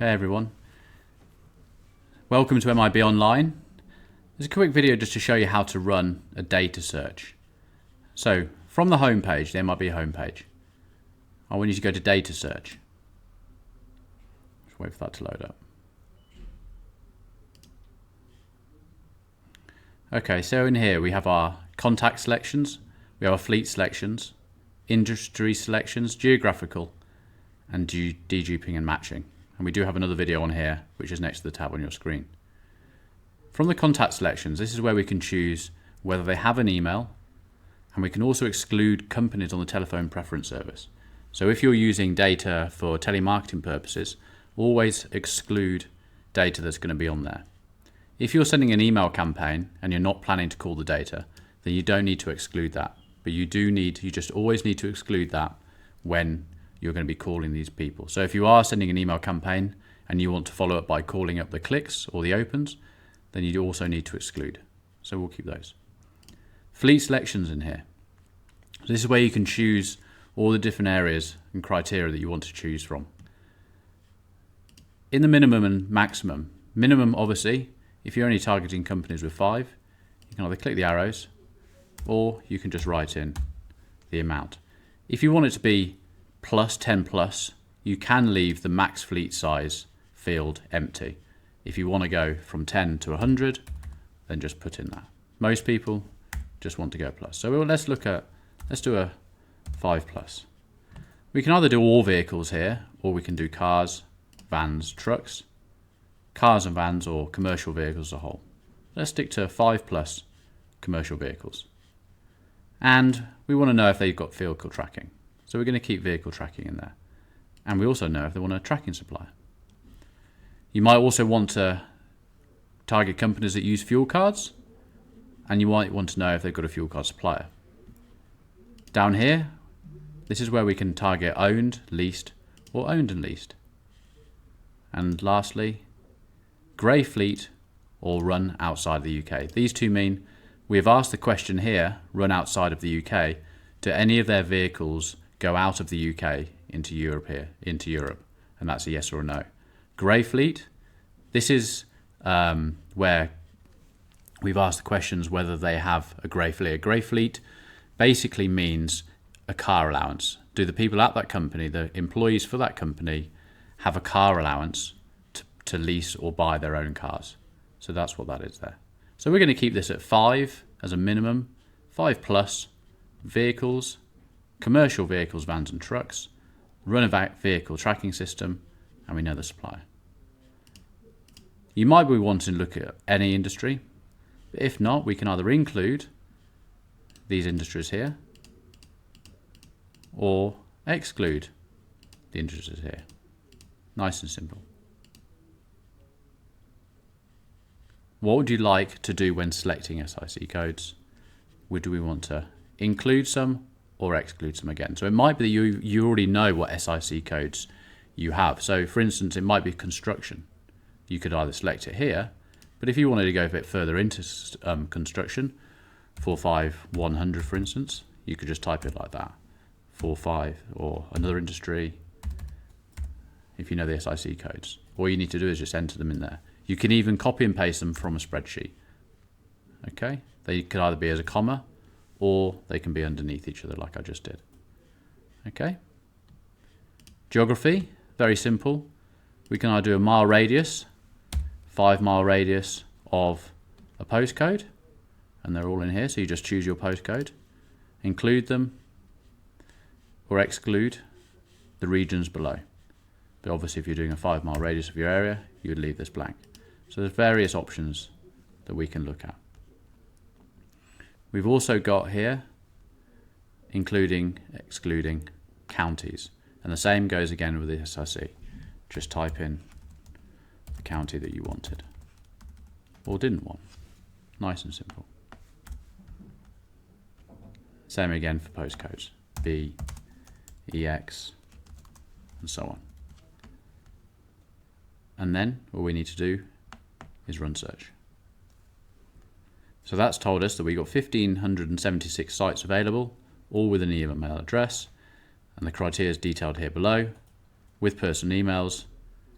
Hey everyone, welcome to MIB Online. There's a quick video just to show you how to run a data search. So from the home page, the MIB home page, I want you to go to data search. Just wait for that to load up. Okay, so in here we have our contact selections, we have our fleet selections, industry selections, geographical, and deduping and matching. And we do have another video on here, which is next to the tab on your screen. From the contact selections, this is where we can choose whether they have an email, and we can also exclude companies on the telephone preference service. So if you're using data for telemarketing purposes, always exclude data that's going to be on there. If you're sending an email campaign and you're not planning to call the data, then you don't need to exclude that. But you just always need to exclude that when you're going to be calling these people. So if you are sending an email campaign and you want to follow up by calling up the clicks or the opens, then you also need to exclude. So we'll keep those. Fleet selections in here. So this is where you can choose all the different areas and criteria that you want to choose from. In the minimum and maximum, minimum obviously, if you're only targeting companies with 5, you can either click the arrows or you can just write in the amount. If you want it to be plus 10 plus, you can leave the max fleet size field empty. If you want to go from 10 to 100, then just put in that. Most people just want to go plus. So let's do a 5 plus. We can either do all vehicles here, or we can do cars, vans, trucks, cars and vans, or commercial vehicles as a whole. Let's stick to 5 plus commercial vehicles. And we want to know if they've got vehicle tracking. So we're going to keep vehicle tracking in there. And we also know if they want a tracking supplier. You might also want to target companies that use fuel cards, and you might want to know if they've got a fuel card supplier. Down here, this is where we can target owned, leased, or owned and leased. And lastly, grey fleet or run outside the UK. These two mean we have asked the question here, run outside of the UK, do any of their vehicles go out of the UK into Europe, and that's a yes or a no. Grey fleet, this is where we've asked the questions whether they have a grey fleet. A grey fleet basically means a car allowance. Do the people at that company, the employees for that company, have a car allowance to lease or buy their own cars? So that's what that is there. So we're going to keep this at 5 as a minimum, 5 plus, vehicles, commercial vehicles, vans and trucks, run a vehicle tracking system, and we know the supplier. You might be wanting to look at any industry, but if not, we can either include these industries here or exclude the industries here. Nice and simple. What would you like to do when selecting SIC codes? Do we want to include some or exclude some again? So it might be that you already know what SIC codes you have. So for instance, it might be construction. You could either select it here, but if you wanted to go a bit further into construction, 45100 for instance, you could just type it like that, 45, or another industry, if you know the SIC codes. All you need to do is just enter them in there. You can even copy and paste them from a spreadsheet. Okay, they could either be as a comma or they can be underneath each other like I just did. Okay. Geography, very simple. We can either do a mile radius, 5-mile radius of a postcode, and they're all in here, so you just choose your postcode, include them, or exclude the regions below. But obviously if you're doing a 5-mile radius of your area, you would leave this blank. So there's various options that we can look at. We've also got here including, excluding counties. And the same goes again with the SIC. Just type in the county that you wanted or didn't want. Nice and simple. Same again for postcodes. B, EX, and so on. And then all we need to do is run search. So that's told us that we've got 1,576 sites available, all with an email address, and the criteria is detailed here below, with personal emails,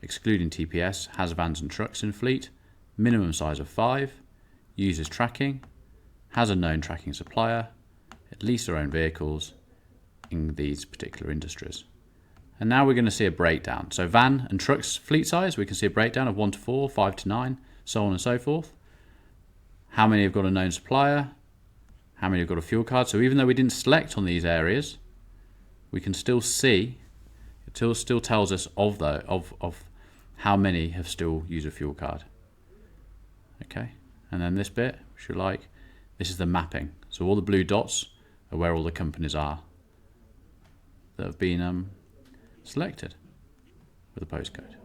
excluding TPS, has vans and trucks in fleet, minimum size of 5, uses tracking, has a known tracking supplier, at least their own vehicles in these particular industries. And now we're going to see a breakdown. So van and trucks fleet size, we can see a breakdown of 1 to 4, 5 to 9, so on and so forth. How many have got a known supplier? How many have got a fuel card? So even though we didn't select on these areas, we can still see, it still tells us of how many have still used a fuel card. Okay, and then this bit, which you like, this is the mapping. So all the blue dots are where all the companies are that have been selected with a postcode.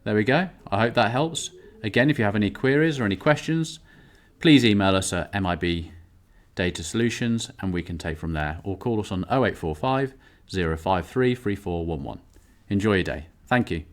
There we go. I hope that helps. Again, if you have any queries or any questions, please email us at MIB Data Solutions and we can take from there, or call us on 0845 053 3411. Enjoy your day. Thank you.